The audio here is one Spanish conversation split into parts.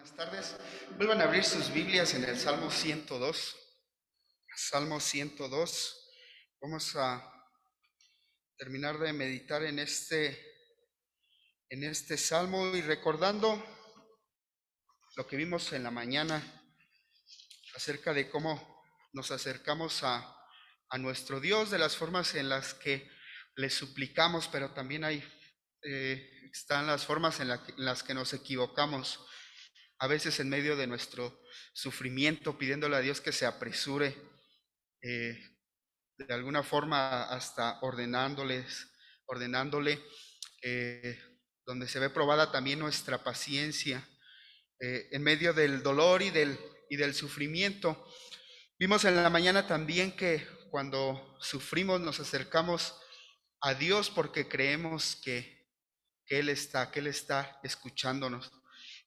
Buenas tardes. Vuelvan a abrir sus Biblias en el Salmo 102. Salmo 102. Vamos a terminar de meditar en este salmo y recordando lo que vimos en la mañana acerca de cómo nos acercamos a nuestro Dios, de las formas en las que le suplicamos, pero también están las formas en las que nos equivocamos. A veces en medio de nuestro sufrimiento, pidiéndole a Dios que se apresure, eh, de alguna forma hasta ordenándole, eh, donde se ve probada también nuestra paciencia, en medio del dolor y del sufrimiento. Vimos en la mañana también que cuando sufrimos nos acercamos a Dios porque creemos que Él está escuchándonos.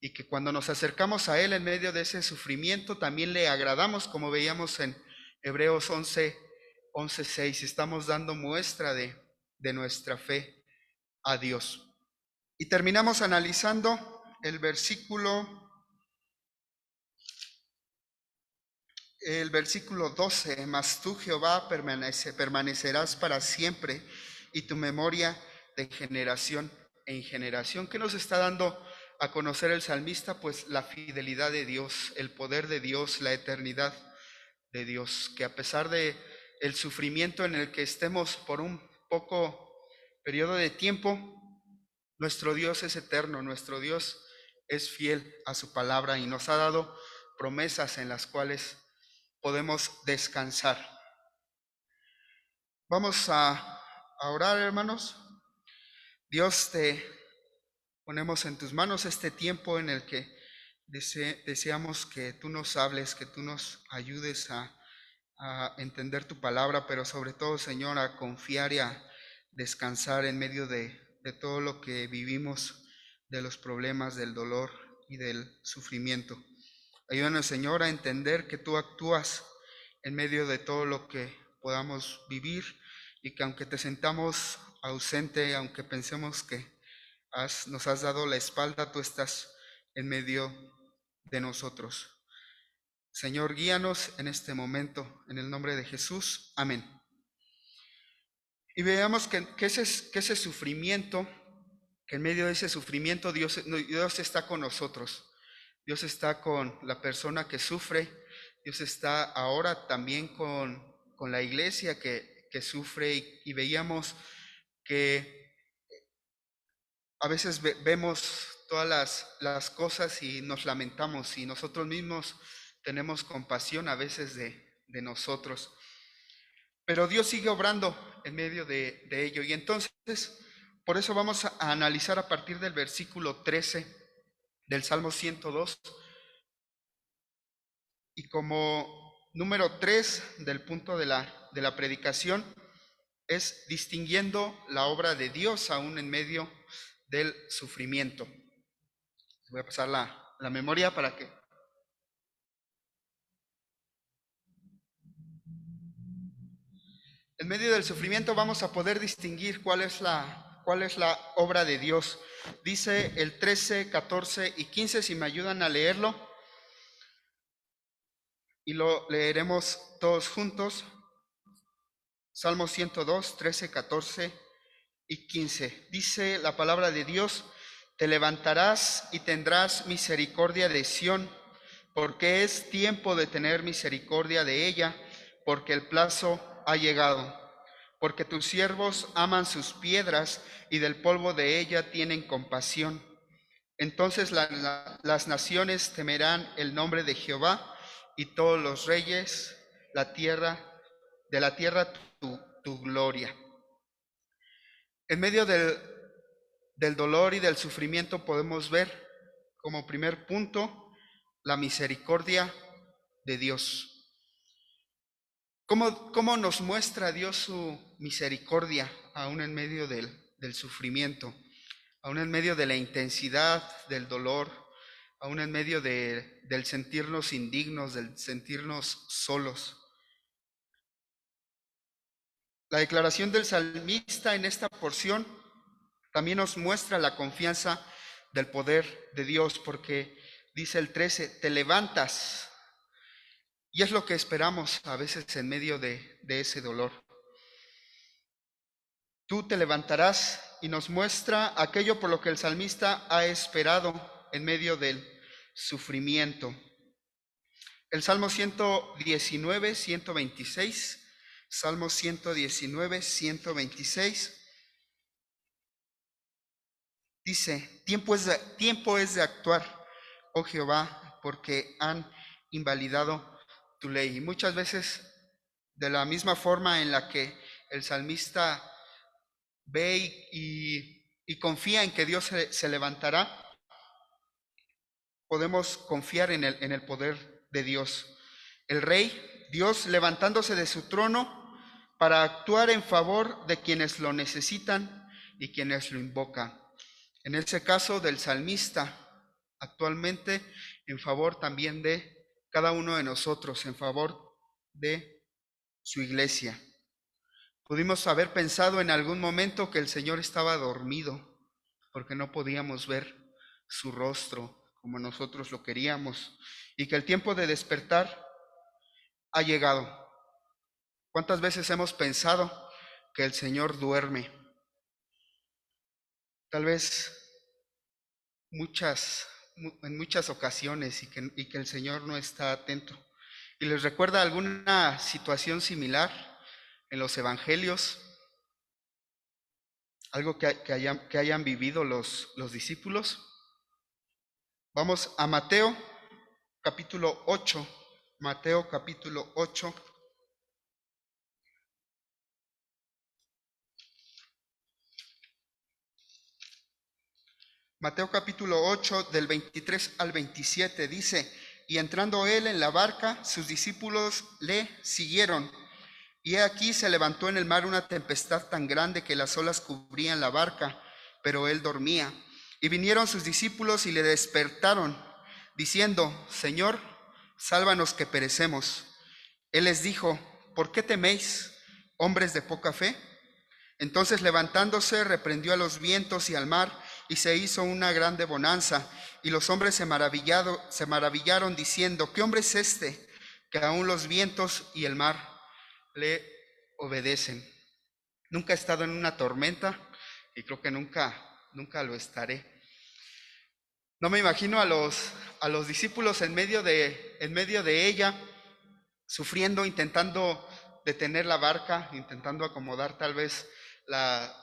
Y que cuando nos acercamos a Él en medio de ese sufrimiento, también le agradamos, como veíamos en Hebreos 11:6. Estamos dando muestra de nuestra fe a Dios. Y terminamos analizando el versículo 12. Mas tú, Jehová, permanecerás para siempre, y tu memoria de generación en generación. ¿Qué nos está dando a conocer el salmista? Pues la fidelidad de Dios, el poder de Dios, la eternidad de Dios, que a pesar de el sufrimiento en el que estemos por un poco periodo de tiempo, nuestro Dios es eterno, nuestro Dios es fiel a su palabra y nos ha dado promesas en las cuales podemos descansar. Vamos a orar, hermanos. Dios, te ponemos en tus manos este tiempo en el que deseamos que tú nos hables, que tú nos ayudes a entender tu palabra, pero sobre todo, Señor, a confiar y a descansar en medio de todo lo que vivimos, de los problemas, del dolor y del sufrimiento. Ayúdanos, Señor, a entender que tú actúas en medio de todo lo que podamos vivir y que aunque te sentamos ausente, aunque pensemos que nos has dado la espalda, tú estás en medio de nosotros. Señor, guíanos en este momento, en el nombre de Jesús. Amén. Y veamos que ese sufrimiento, que en medio de ese sufrimiento Dios está con nosotros. Dios está con la persona que sufre. Dios está ahora también con la iglesia que sufre. Y veíamos que a veces vemos todas las cosas y nos lamentamos, y nosotros mismos tenemos compasión a veces de nosotros. Pero Dios sigue obrando en medio de ello. Y entonces, por eso vamos a analizar a partir del versículo 13 del Salmo 102. Y como número 3 del punto de la predicación es distinguiendo la obra de Dios aún en medio del sufrimiento. Voy a pasar la memoria para que... En medio del sufrimiento vamos a poder distinguir cuál es la obra de Dios. Dice el 13, 14 y 15, si me ayudan a leerlo. Y lo leeremos todos juntos. Salmo 102, 13, 14 y 15. Dice la palabra de Dios: te levantarás y tendrás misericordia de Sión, porque es tiempo de tener misericordia de ella, porque el plazo ha llegado. Porque tus siervos aman sus piedras y del polvo de ella tienen compasión. Entonces las naciones temerán el nombre de Jehová, y todos los reyes de la tierra tu gloria. En medio del dolor y del sufrimiento podemos ver como primer punto la misericordia de Dios. ¿Cómo nos muestra Dios su misericordia aún en medio del sufrimiento, aún en medio de la intensidad del dolor, aún en medio del sentirnos indignos, del sentirnos solos? La declaración del salmista en esta porción también nos muestra la confianza del poder de Dios, porque Dice el 13, te levantas. Y es lo que esperamos a veces en medio de ese dolor. Tú te levantarás, y nos muestra aquello por lo que el salmista ha esperado en medio del sufrimiento. El Salmo 119, 126, Salmo 119, 126, dice, tiempo es de actuar, oh Jehová, porque han invalidado tu ley. Y muchas veces, de la misma forma en la que el salmista ve y confía en que Dios se levantará, podemos confiar en el poder de Dios. El rey, Dios levantándose de su trono para actuar en favor de quienes lo necesitan y quienes lo invocan. En ese caso del salmista, actualmente en favor también de cada uno de nosotros, en favor de su iglesia. Pudimos haber pensado en algún momento que el Señor estaba dormido, porque no podíamos ver su rostro como nosotros lo queríamos, y que el tiempo de despertar ha llegado. ¿Cuántas veces hemos pensado que el Señor duerme? Tal vez en muchas ocasiones, y que el Señor no está atento. ¿Y les recuerda alguna situación similar en los evangelios? Algo que hayan vivido los discípulos. Vamos a Mateo capítulo 8. Mateo capítulo 8. Mateo capítulo 8 del 23 al 27 dice, y entrando él en la barca, sus discípulos le siguieron. Y aquí se levantó en el mar una tempestad tan grande que las olas cubrían la barca, pero él dormía. Y vinieron sus discípulos y le despertaron, diciendo, Señor, sálvanos que perecemos. Él les dijo, ¿por qué teméis, hombres de poca fe? Entonces levantándose, reprendió a los vientos y al mar, y se hizo una grande bonanza. Y los hombres se maravillaron diciendo, ¿qué hombre es este, que aún los vientos y el mar le obedecen? Nunca he estado en una tormenta y creo que nunca lo estaré. No me imagino a los discípulos en medio de ella, sufriendo, intentando detener la barca, intentando acomodar tal vez las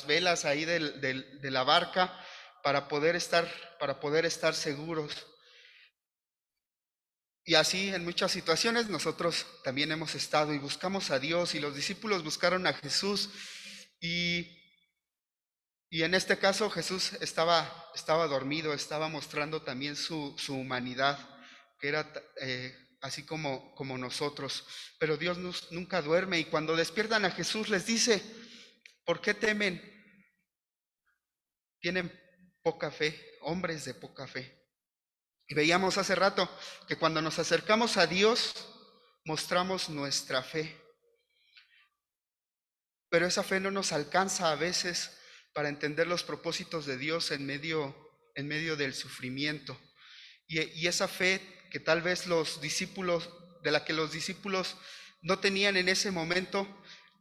velas ahí de la barca para poder estar seguros. Y así en muchas situaciones nosotros también hemos estado y buscamos a Dios, y los discípulos buscaron a Jesús, y en este caso Jesús estaba dormido, estaba mostrando también su humanidad, que era así como nosotros. Pero Dios nunca duerme, y cuando despiertan a Jesús les dice, ¿por qué temen? Tienen poca fe, hombres de poca fe. Y veíamos hace rato que cuando nos acercamos a Dios, mostramos nuestra fe. Pero esa fe no nos alcanza a veces para entender los propósitos de Dios en medio del sufrimiento. Y esa fe que tal vez de la que los discípulos no tenían en ese momento,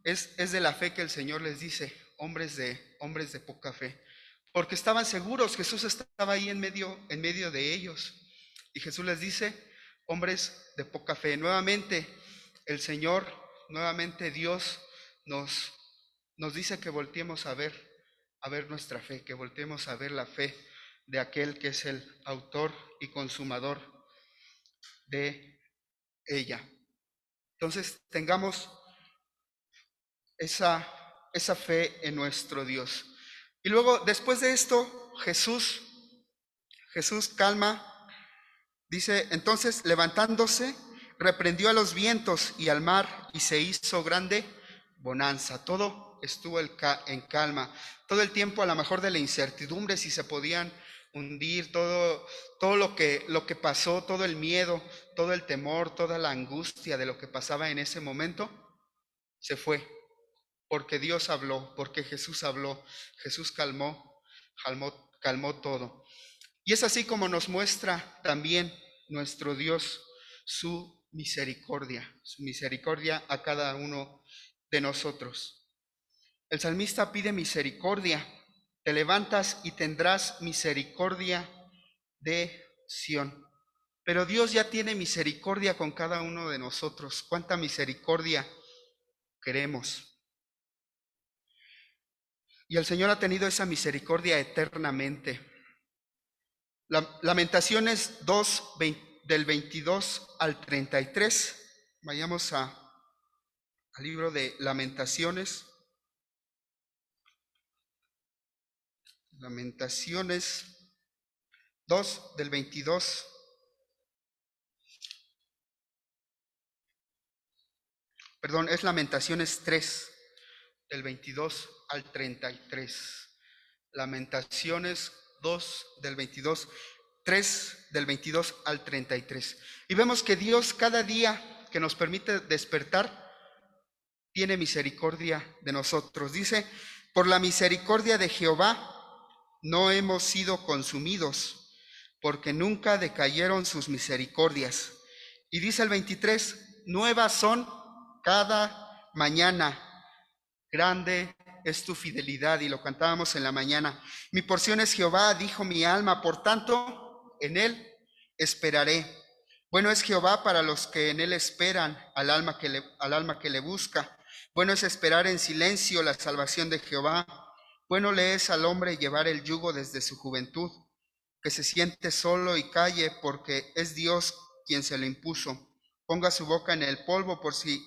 es de la fe que el Señor les dice, hombres de poca fe. Porque estaban seguros, Jesús estaba ahí en medio de ellos. Y Jesús les dice, hombres de poca fe. Nuevamente Dios nos dice que volteemos a ver nuestra fe, que volteemos a ver la fe de aquel que es el autor y consumador de ella. Entonces tengamos esa fe en nuestro Dios. Y luego, después de esto, Jesús calma, dice, entonces levantándose, reprendió a los vientos y al mar, y se hizo grande bonanza. Todo estuvo en calma. Todo el tiempo, a lo mejor de la incertidumbre, si se podían hundir, todo lo que pasó, todo el miedo, todo el temor, toda la angustia de lo que pasaba en ese momento, se fue. Porque Dios habló, porque Jesús habló. Jesús calmó calmó todo. Y es así como nos muestra también nuestro Dios su misericordia a cada uno de nosotros. El salmista pide misericordia. Te levantas y tendrás misericordia de Sión. Pero Dios ya tiene misericordia con cada uno de nosotros. ¿Cuánta misericordia queremos? Y el Señor ha tenido esa misericordia eternamente. Lamentaciones 2, del 22 al 33. Vayamos al libro de Lamentaciones. Lamentaciones 2, del 22. Perdón, es Lamentaciones 3, del 22 al 33. Lamentaciones 2, del 22, 3, del 22 al 33. Y vemos que Dios cada día que nos permite despertar, tiene misericordia de nosotros. Dice, por la misericordia de Jehová no hemos sido consumidos, porque nunca decayeron sus misericordias. Y dice el 23, nuevas son cada mañana, grande es tu fidelidad. Y lo cantábamos en la mañana. Mi porción es Jehová, dijo mi alma, por tanto en él esperaré. Bueno es Jehová para los que en él esperan, al alma que le busca. Bueno es esperar en silencio la salvación de Jehová. Bueno le es al hombre llevar el yugo desde su juventud, que se siente solo y calle, porque es Dios quien se lo impuso. Ponga su boca en el polvo por si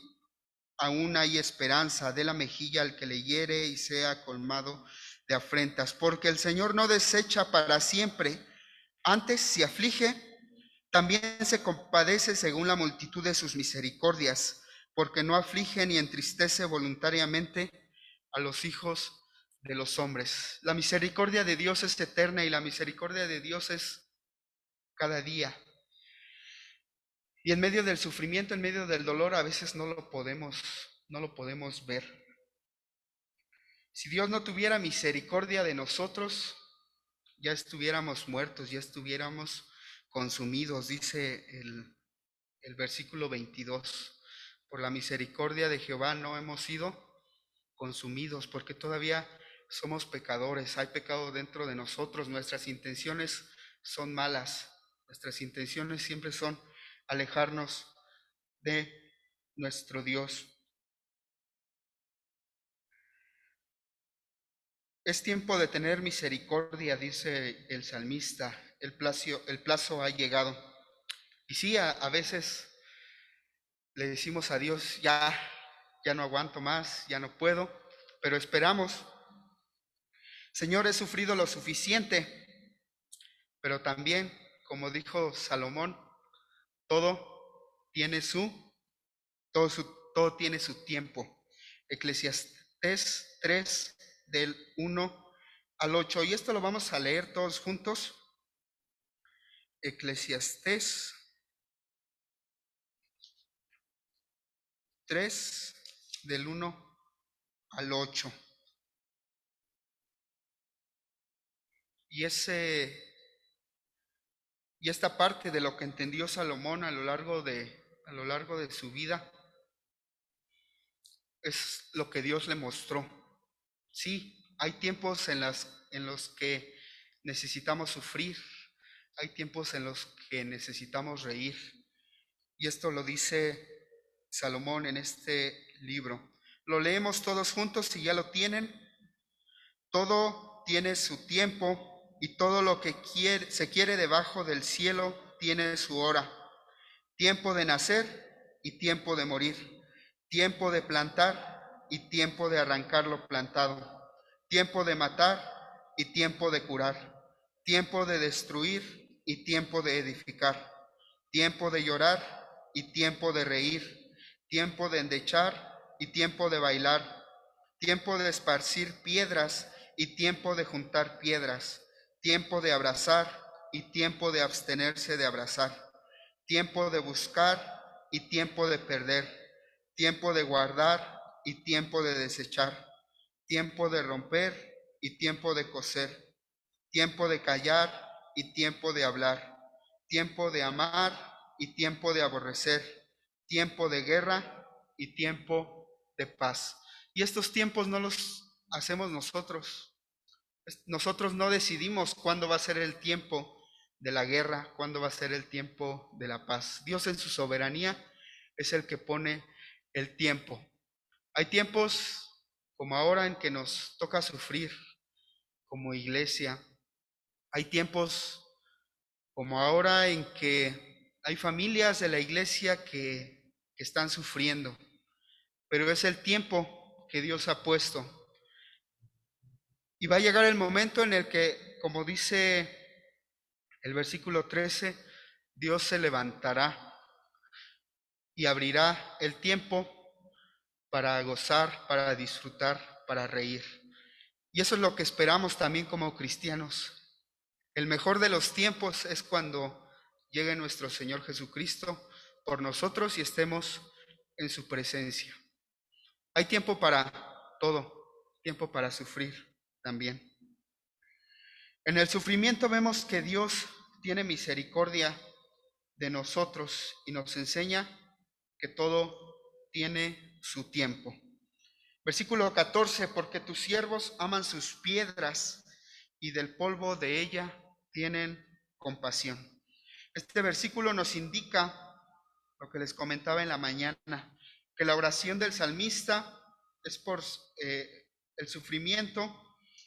aún hay esperanza. Dé la mejilla al que le hiere y sea colmado de afrentas. Porque el Señor no desecha para siempre, antes si aflige, también se compadece según la multitud de sus misericordias, porque no aflige ni entristece voluntariamente a los hijos de los hombres. La misericordia de Dios es eterna y la misericordia de Dios es cada día. Y en medio del sufrimiento, en medio del dolor, a veces no lo podemos ver. Si Dios no tuviera misericordia de nosotros, ya estuviéramos muertos, ya estuviéramos consumidos, dice el versículo 22. Por la misericordia de Jehová no hemos sido consumidos, porque todavía somos pecadores, hay pecado dentro de nosotros, nuestras intenciones son malas, nuestras intenciones siempre son alejarnos de nuestro Dios. Es tiempo de tener misericordia, dice el salmista, el plazo ha llegado. Y sí, a veces le decimos a Dios, ya no aguanto más, ya no puedo, pero esperamos. Señor, he sufrido lo suficiente, pero también, como dijo Salomón, todo tiene todo tiene su tiempo. Eclesiastés 3, del 1 al 8. Y esto lo vamos a leer todos juntos. Eclesiastés 3, del 1 al 8. Y esta parte de lo que entendió Salomón a lo largo de su vida es lo que Dios le mostró. Sí, hay tiempos en los que necesitamos sufrir, hay tiempos en los que necesitamos reír. Y esto lo dice Salomón en este libro. Lo leemos todos juntos si ya lo tienen. Todo tiene su tiempo y todo lo que se quiere debajo del cielo tiene su hora. Tiempo de nacer y tiempo de morir. Tiempo de plantar y tiempo de arrancar lo plantado. Tiempo de matar y tiempo de curar. Tiempo de destruir y tiempo de edificar. Tiempo de llorar y tiempo de reír. Tiempo de endechar y tiempo de bailar. Tiempo de esparcir piedras y tiempo de juntar piedras. Tiempo de abrazar y tiempo de abstenerse de abrazar. Tiempo de buscar y tiempo de perder. Tiempo de guardar y tiempo de desechar. Tiempo de romper y tiempo de coser. tiempo de callar y tiempo de hablar, tiempo de amar y tiempo de aborrecer, tiempo de guerra y tiempo de paz. Y estos tiempos no los hacemos nosotros. Nosotros no decidimos cuándo va a ser el tiempo de la guerra, cuándo va a ser el tiempo de la paz. Dios en su soberanía es el que pone el tiempo. Hay tiempos como ahora en que nos toca sufrir como iglesia. Hay tiempos como ahora en que hay familias de la iglesia que están sufriendo, pero es el tiempo que Dios ha puesto. Y va a llegar el momento en el que, como dice el versículo 13, Dios se levantará y abrirá el tiempo para gozar, para disfrutar, para reír. Y eso es lo que esperamos también como cristianos. El mejor de los tiempos es cuando llegue nuestro Señor Jesucristo por nosotros y estemos en su presencia. Hay tiempo para todo, tiempo para sufrir también. En el sufrimiento vemos que Dios tiene misericordia de nosotros y nos enseña que todo tiene su tiempo. Versículo 14, porque tus siervos aman sus piedras y del polvo de ella tienen compasión. Este versículo nos indica lo que les comentaba en la mañana, que la oración del salmista es por el sufrimiento,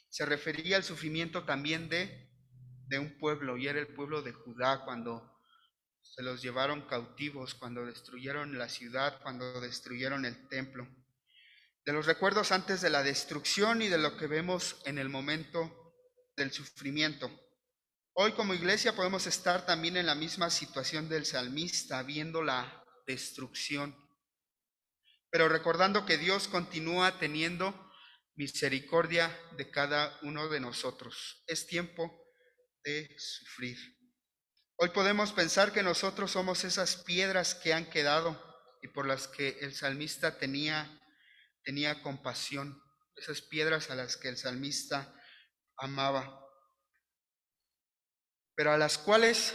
se refería al sufrimiento también de un pueblo, y era el pueblo de Judá cuando se los llevaron cautivos, cuando destruyeron la ciudad, cuando destruyeron el templo. De los recuerdos antes de la destrucción y de lo que vemos en el momento del sufrimiento. Hoy como iglesia podemos estar también en la misma situación del salmista, viendo la destrucción, pero recordando que Dios continúa teniendo misericordia de cada uno de nosotros. Es tiempo de sufrir. Hoy podemos pensar que nosotros somos esas piedras que han quedado y por las que el salmista tenía compasión, esas piedras a las que el salmista amaba, pero a las cuales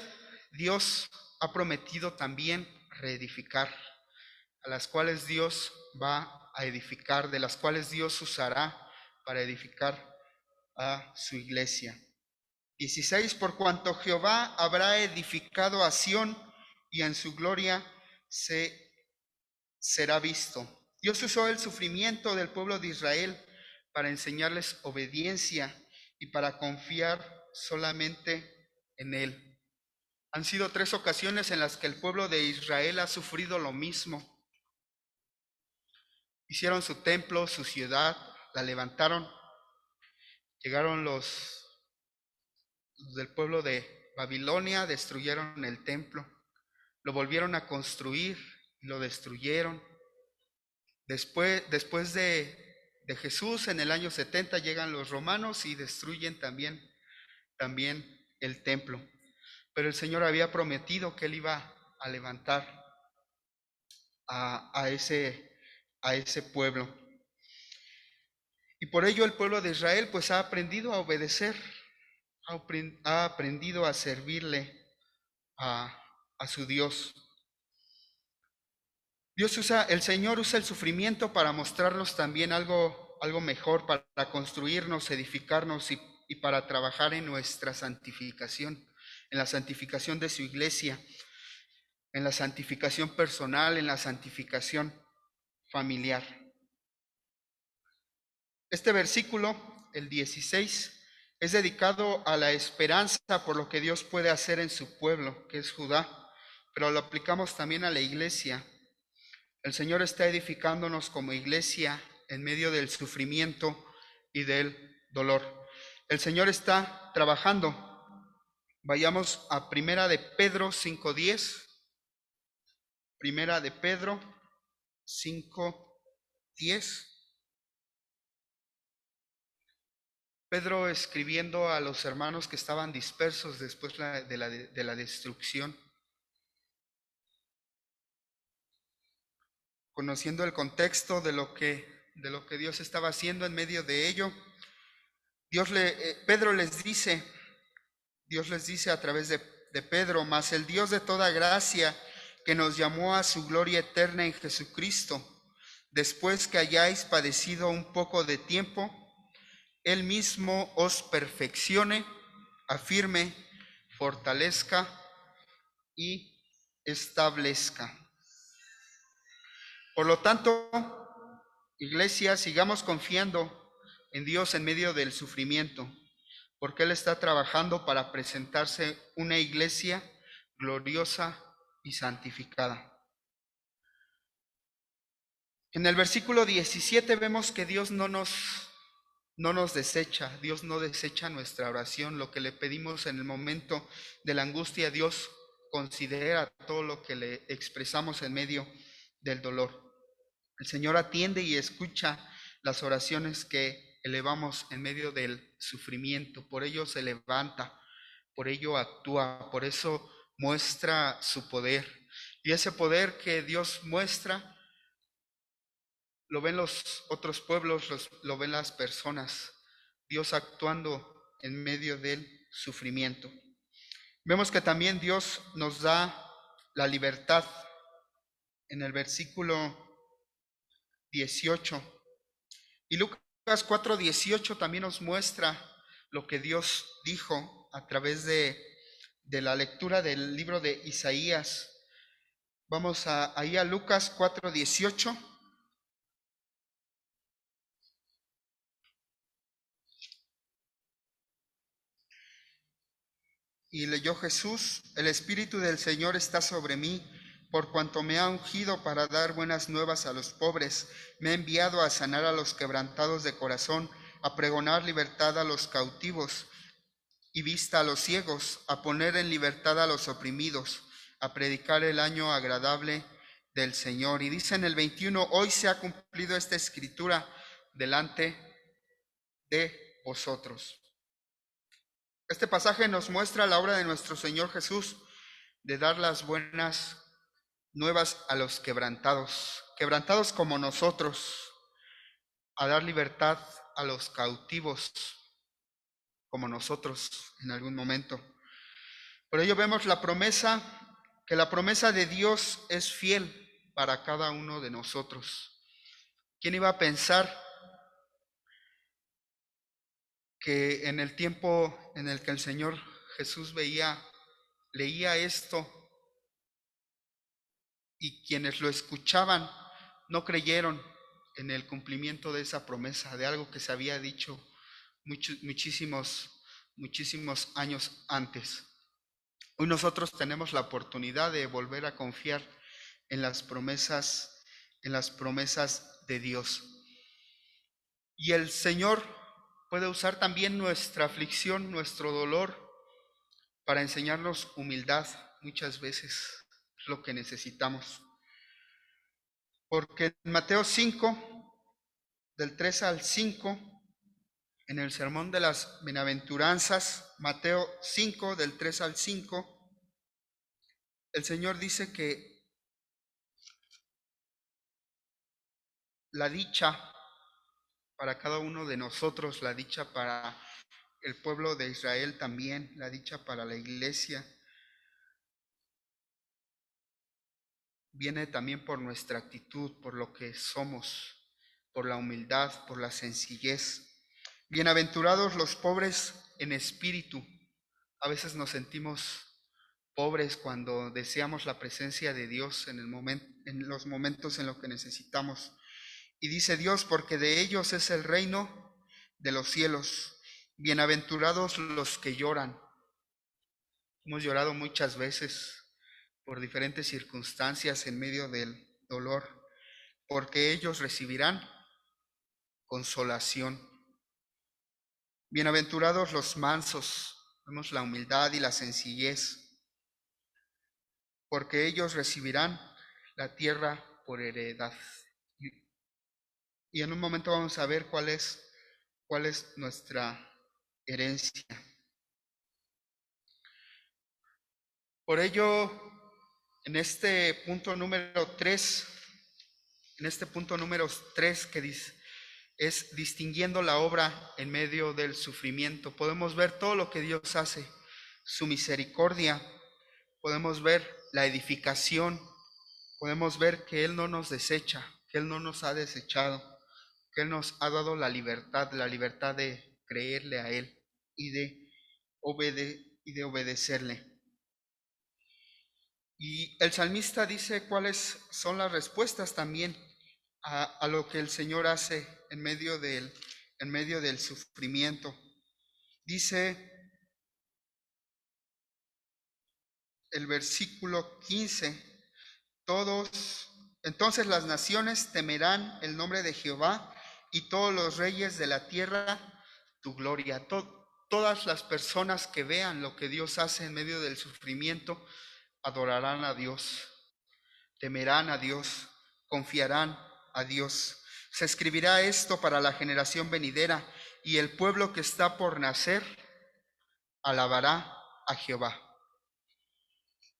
Dios ha prometido también reedificar, a las cuales Dios va a edificar, de las cuales Dios usará para edificar a su iglesia. 16, por cuanto Jehová habrá edificado a Sión y en su gloria será visto. Dios usó el sufrimiento del pueblo de Israel para enseñarles obediencia y para confiar solamente en Él. Han sido 3 ocasiones en las que el pueblo de Israel ha sufrido lo mismo. Hicieron su templo, su ciudad, la levantaron. Llegaron los del pueblo de Babilonia, destruyeron el templo, lo volvieron a construir y lo destruyeron. Después de Jesús, en el año 70, llegan los romanos y destruyen también el templo. Pero el Señor había prometido que Él iba a levantar a ese pueblo. Y por ello el pueblo de Israel pues ha aprendido a obedecer, ha aprendido a servirle a su Dios. El Señor usa el sufrimiento para mostrarnos también algo mejor, para construirnos, edificarnos y para trabajar en nuestra santificación, en la santificación de su iglesia, en la santificación personal, en la santificación familiar. Este versículo, el 16, es dedicado a la esperanza por lo que Dios puede hacer en su pueblo, que es Judá, pero lo aplicamos también a la iglesia. El Señor está edificándonos como iglesia en medio del sufrimiento y del dolor. El Señor está trabajando. Vayamos a Primera de Pedro 5:10. Primera de Pedro 5:10. Pedro escribiendo a los hermanos que estaban dispersos después de la destrucción, conociendo el contexto de lo que Dios estaba haciendo en medio de ello. Pedro les dice Dios les dice a través de Pedro: mas el Dios de toda gracia, que nos llamó a su gloria eterna en Jesucristo, después que hayáis padecido un poco de tiempo, Él mismo os perfeccione, afirme, fortalezca y establezca. Por lo tanto, Iglesia, sigamos confiando en Dios en medio del sufrimiento, porque Él está trabajando para presentarse una iglesia gloriosa y santificada. En el versículo 17 vemos que Dios no nos desecha, Dios no desecha nuestra oración. Lo que le pedimos en el momento de la angustia, Dios considera todo lo que le expresamos en medio del dolor. El Señor atiende y escucha las oraciones que elevamos en medio del sufrimiento. Por ello se levanta, por ello actúa, por eso muestra su poder. Y ese poder que Dios muestra lo ven los otros pueblos, lo ven las personas. Dios actuando en medio del sufrimiento. Vemos que también Dios nos da la libertad en el versículo 18. Y Lucas 4:18 también nos muestra lo que Dios dijo a través de la lectura del libro de Isaías. Vamos ahí a Lucas 4:18. Y leyó Jesús: el Espíritu del Señor está sobre mí, por cuanto me ha ungido para dar buenas nuevas a los pobres. Me ha enviado a sanar a los quebrantados de corazón, a pregonar libertad a los cautivos y vista a los ciegos, a poner en libertad a los oprimidos, a predicar el año agradable del Señor. Y dice en el 21: hoy se ha cumplido esta escritura delante de vosotros. Este pasaje nos muestra la obra de nuestro Señor Jesús de dar las buenas nuevas a los quebrantados, quebrantados como nosotros, a dar libertad a los cautivos como nosotros en algún momento. Por ello vemos la promesa, que la promesa de Dios es fiel para cada uno de nosotros. ¿Quién iba a pensar que en el tiempo en el que el Señor Jesús leía esto, y quienes lo escuchaban no creyeron en el cumplimiento de esa promesa, de algo que se había dicho muchísimos años antes? Hoy nosotros tenemos la oportunidad de volver a confiar en las promesas de Dios. Y el Señor puede usar también nuestra aflicción, nuestro dolor, para enseñarnos humildad. Muchas veces es lo que necesitamos. Porque en Mateo 5, del 3 al 5, en el sermón de las bienaventuranzas, Mateo 5, del 3 al 5, el Señor dice que la dicha para cada uno de nosotros, la dicha para el pueblo de Israel también, la dicha para la iglesia, viene también por nuestra actitud, por lo que somos, por la humildad, por la sencillez. Bienaventurados los pobres en espíritu. A veces nos sentimos pobres cuando deseamos la presencia de Dios en los momentos en los que necesitamos. Y dice Dios: porque de ellos es el reino de los cielos. Bienaventurados los que lloran. Hemos llorado muchas veces por diferentes circunstancias en medio del dolor, porque ellos recibirán consolación. Bienaventurados los mansos. Vemos la humildad y la sencillez, porque ellos recibirán la tierra por heredad. Y en un momento vamos a ver cuál es nuestra herencia. Por ello, en este punto número 3, que dice, es distinguiendo la obra en medio del sufrimiento, podemos ver todo lo que Dios hace su misericordia, podemos ver la edificación, podemos ver que Él no nos desecha, que Él no nos ha desechado, que Él nos ha dado la libertad de creerle a Él y de obedecerle. Y el salmista dice cuáles son las respuestas también a lo que el Señor hace en medio del sufrimiento. Dice el versículo 15, entonces las naciones temerán el nombre de Jehová y todos los reyes de la tierra tu gloria. Todas las personas que vean lo que Dios hace en medio del sufrimiento, adorarán a Dios, temerán a Dios, confiarán a Dios. Se escribirá esto para la generación venidera, y el pueblo que está por nacer alabará a Jehová.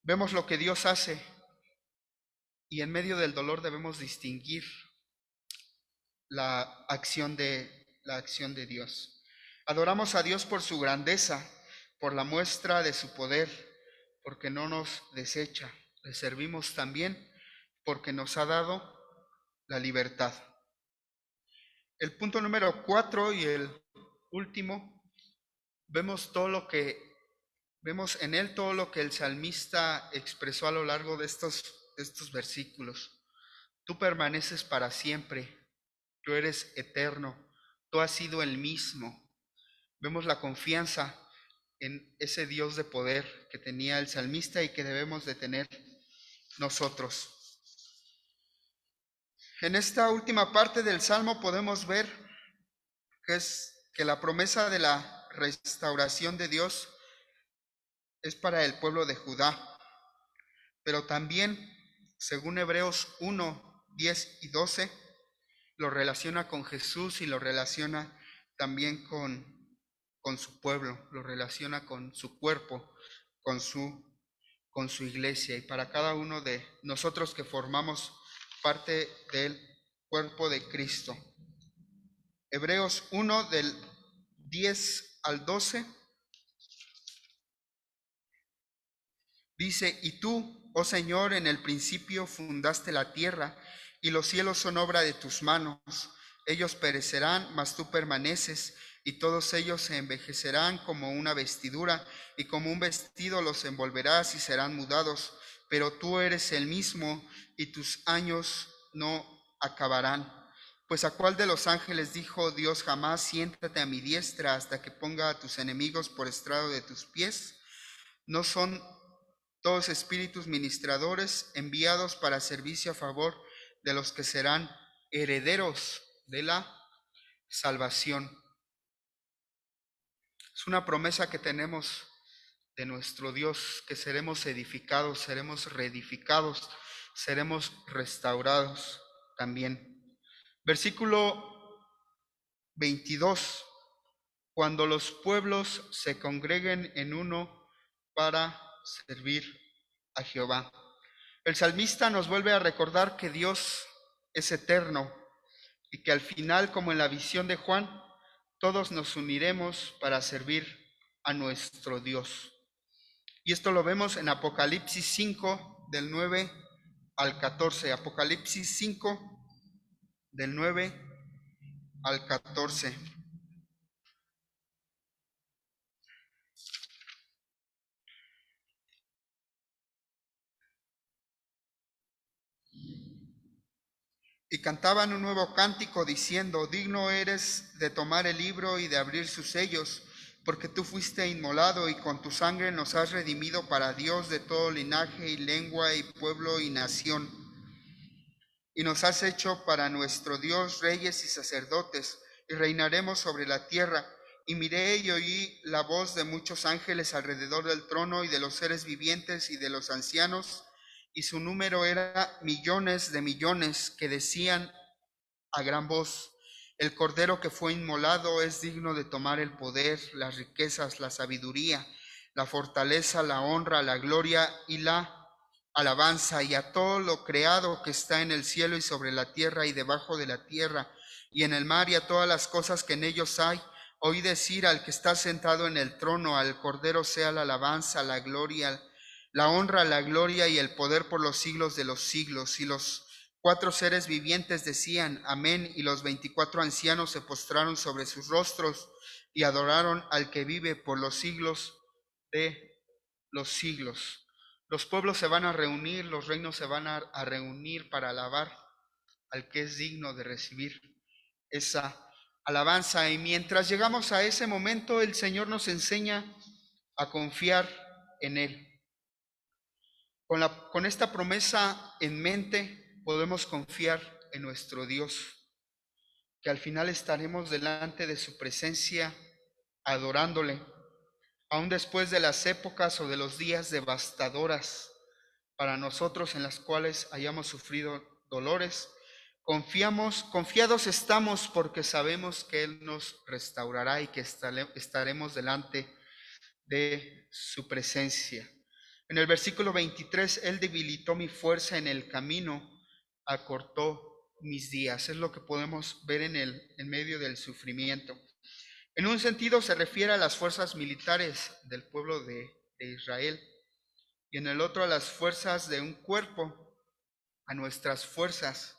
Vemos lo que Dios hace, y en medio del dolor debemos distinguir la acción de Dios. Adoramos a Dios por su grandeza, por la muestra de su poder, porque no nos desecha. Le servimos también porque nos ha dado la libertad. El punto número 4 y el último, vemos en él todo lo que el salmista expresó a lo largo de estos versículos. Tú permaneces para siempre, tú eres eterno, tú has sido el mismo. Vemos la confianza en ese Dios de poder que tenía el salmista y que debemos de tener nosotros. En esta última parte del Salmo podemos ver que la promesa de la restauración de Dios es para el pueblo de Judá, pero también, según Hebreos 1, 10 y 12, lo relaciona con Jesús y lo relaciona también con su pueblo, lo relaciona con su cuerpo, con su iglesia, y para cada uno de nosotros que formamos parte del cuerpo de Cristo. Hebreos 1 del 10 al 12 dice: y tú, oh Señor, en el principio fundaste la tierra, y los cielos son obra de tus manos. Ellos perecerán, mas tú permaneces, y todos ellos se envejecerán como una vestidura, y como un vestido los envolverás y serán mudados. Pero tú eres el mismo, y tus años no acabarán. Pues ¿a cuál de los ángeles dijo Dios jamás: siéntate a mi diestra hasta que ponga a tus enemigos por estrado de tus pies? ¿No son todos espíritus ministradores enviados para servicio a favor de los que serán herederos de la salvación? Es una promesa que tenemos de nuestro Dios, que seremos edificados, seremos reedificados, seremos restaurados también. Versículo 22. Cuando los pueblos se congreguen en uno para servir a Jehová. El salmista nos vuelve a recordar que Dios es eterno y que al final, como en la visión de Juan, todos nos uniremos para servir a nuestro Dios. Y esto lo vemos en Apocalipsis 5, del 9 al 14. Apocalipsis 5, del 9 al 14. Y cantaban un nuevo cántico diciendo: digno eres de tomar el libro y de abrir sus sellos, porque tú fuiste inmolado y con tu sangre nos has redimido para Dios de todo linaje y lengua y pueblo y nación. Y nos has hecho para nuestro Dios reyes y sacerdotes, y reinaremos sobre la tierra. Y miré y oí la voz de muchos ángeles alrededor del trono y de los seres vivientes y de los ancianos, y su número era millones de millones, que decían a gran voz: el Cordero que fue inmolado es digno de tomar el poder, las riquezas, la sabiduría, la fortaleza, la honra, la gloria y la alabanza. Y a todo lo creado que está en el cielo y sobre la tierra y debajo de la tierra y en el mar, y a todas las cosas que en ellos hay, Oí decir al que está sentado en el trono, al Cordero sea la alabanza, la gloria, la honra, la gloria y el poder por los siglos de los siglos. Y los 4 seres vivientes decían, amén, y los 24 ancianos se postraron sobre sus rostros y adoraron al que vive por los siglos de los siglos. Los pueblos se van a reunir, los reinos se van a reunir para alabar al que es digno de recibir esa alabanza. Y mientras llegamos a ese momento, el Señor nos enseña a confiar en Él. Con esta promesa en mente, podemos confiar en nuestro Dios, que al final estaremos delante de su presencia adorándole, aun después de las épocas o de los días devastadoras para nosotros en las cuales hayamos sufrido dolores. Confiados estamos porque sabemos que Él nos restaurará y que estaremos delante de su presencia. En el versículo 23, Él debilitó mi fuerza en el camino, acortó mis días. Es lo que podemos ver en medio del sufrimiento. En un sentido se refiere a las fuerzas militares del pueblo de Israel y en el otro a las fuerzas de un cuerpo, a nuestras fuerzas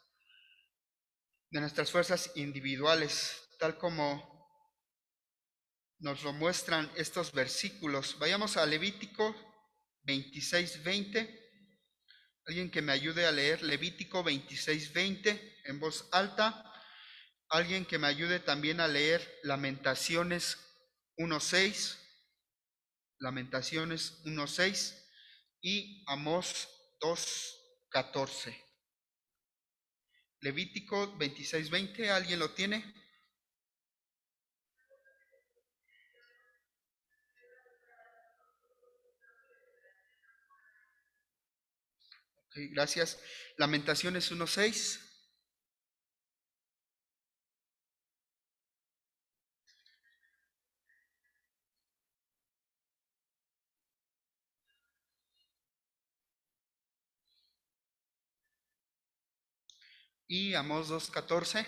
individuales, tal como nos lo muestran estos versículos. Vayamos a Levítico 26:20. Alguien que me ayude a leer Levítico 26:20 en voz alta. Alguien que me ayude también a leer Lamentaciones 1:6. Lamentaciones 1:6 y Amós 2:14. Levítico 26:20, ¿alguien lo tiene? Okay, gracias. Lamentaciones 1:6. Y Amós 2:14.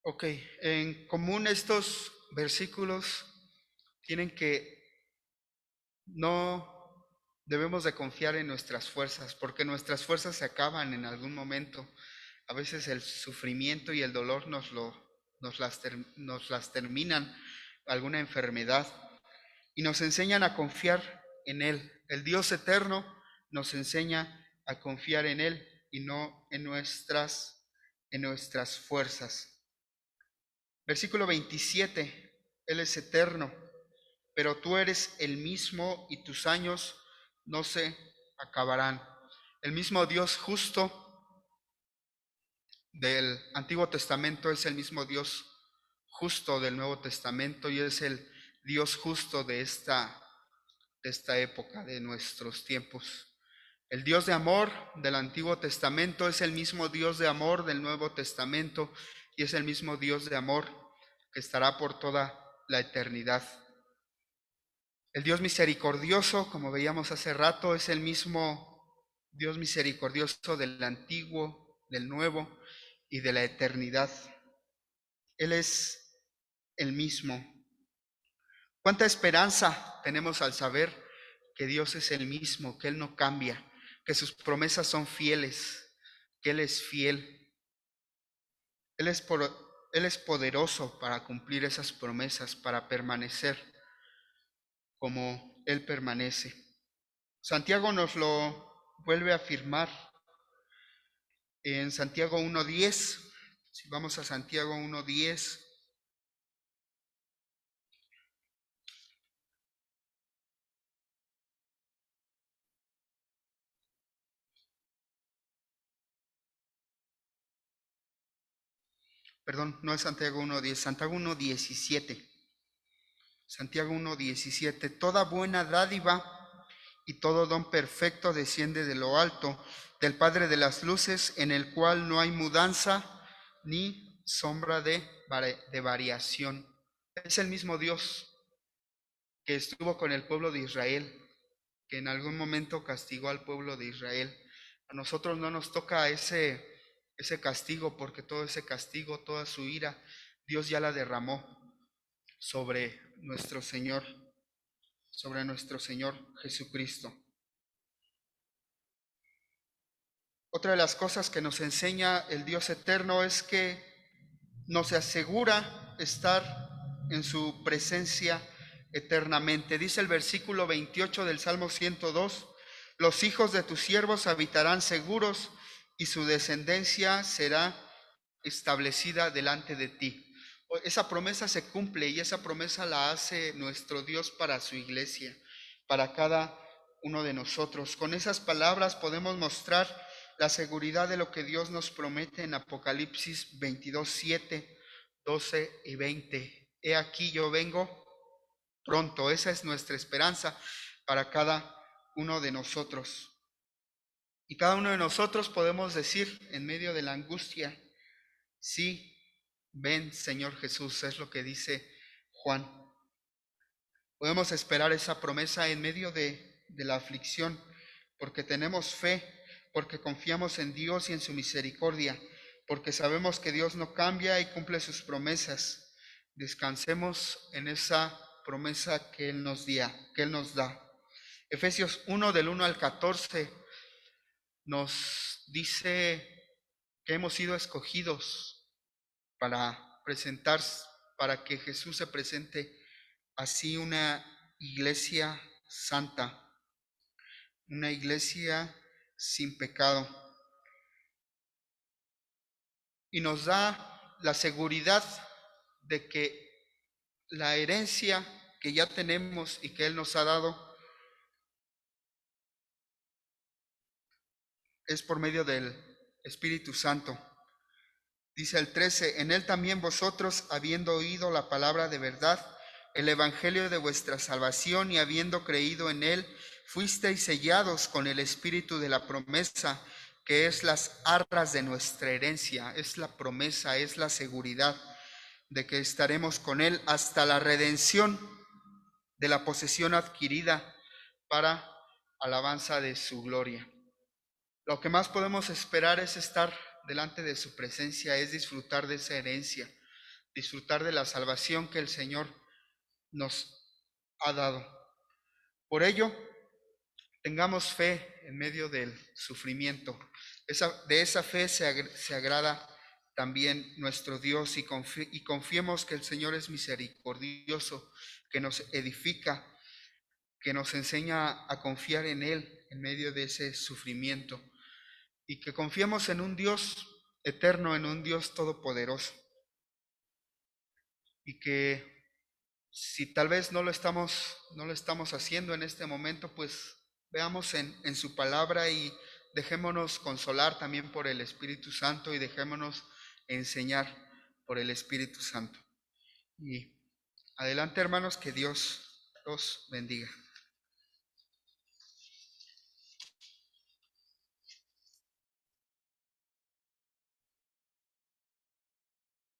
Ok, en común estos versículos tienen que no debemos de confiar en nuestras fuerzas, porque nuestras fuerzas se acaban en algún momento. A veces el sufrimiento y el dolor nos las terminan, alguna enfermedad, y nos enseñan a confiar en Él. El Dios eterno nos enseña a confiar en Él y no en nuestras fuerzas. Versículo 27, Él es eterno, pero tú eres el mismo y tus años no se acabarán. El mismo Dios justo del Antiguo Testamento es el mismo Dios justo del Nuevo Testamento y es el Dios justo de esta época, de nuestros tiempos. El Dios de amor del Antiguo Testamento es el mismo Dios de amor del Nuevo Testamento y es el mismo Dios de amor que estará por toda la eternidad. El Dios misericordioso, como veíamos hace rato, es el mismo Dios misericordioso del Antiguo, del Nuevo y de la eternidad. Él es el mismo. ¿Cuánta esperanza tenemos al saber que Dios es el mismo, que Él no cambia, que sus promesas son fieles, que Él es fiel? Él es poderoso para cumplir esas promesas, para permanecer como Él permanece. Santiago nos lo vuelve a afirmar en Santiago 1:10. Si vamos a Santiago 1:10. Perdón, no es Santiago 1:10, Santiago 1:17. Santiago 1:17. Toda buena dádiva y todo don perfecto desciende de lo alto, del Padre de las luces, en el cual no hay mudanza ni sombra de de variación. Es el mismo Dios que estuvo con el pueblo de Israel, que en algún momento castigó al pueblo de Israel. A nosotros no nos toca ese castigo, porque todo ese castigo, toda su ira, Dios ya la derramó sobre nuestro Señor Jesucristo. Otra de las cosas que nos enseña el Dios eterno es que nos asegura estar en su presencia eternamente. Dice el versículo 28 del Salmo 102, los hijos de tus siervos habitarán seguros y su descendencia será establecida delante de ti. Esa promesa se cumple y esa promesa la hace nuestro Dios para su iglesia, para cada uno de nosotros. Con esas palabras podemos mostrar la seguridad de lo que Dios nos promete en Apocalipsis 22, 7, 12 y 20. He aquí yo vengo pronto. Esa es nuestra esperanza para cada uno de nosotros. Y cada uno de nosotros podemos decir en medio de la angustia, sí, ven Señor Jesús, es lo que dice Juan. Podemos esperar esa promesa en medio de la aflicción, porque tenemos fe, porque confiamos en Dios y en su misericordia, porque sabemos que Dios no cambia y cumple sus promesas. Descansemos en esa promesa que Él nos da. Efesios 1 del 1 al 14 nos dice que hemos sido escogidos para que Jesús se presente así una iglesia santa, una iglesia sin pecado. Y nos da la seguridad de que la herencia que ya tenemos y que Él nos ha dado es por medio del Espíritu Santo. Dice el 13, en Él también vosotros, habiendo oído la palabra de verdad, el evangelio de vuestra salvación, y habiendo creído en Él, fuisteis sellados con el Espíritu de la promesa, que es las arras de nuestra herencia, es la promesa, es la seguridad de que estaremos con Él hasta la redención de la posesión adquirida para alabanza de su gloria. Lo que más podemos esperar es estar delante de su presencia, es disfrutar de esa herencia, disfrutar de la salvación que el Señor nos ha dado. Por ello, tengamos fe en medio del sufrimiento. De esa fe se agrada también nuestro Dios, y confiemos que el Señor es misericordioso, que nos edifica, que nos enseña a confiar en Él en medio de ese sufrimiento, y que confiemos en un Dios eterno, en un Dios todopoderoso, y que si tal vez no lo estamos haciendo en este momento, pues veamos en su palabra y dejémonos consolar también por el Espíritu Santo y dejémonos enseñar por el Espíritu Santo. Y adelante, hermanos, que Dios los bendiga.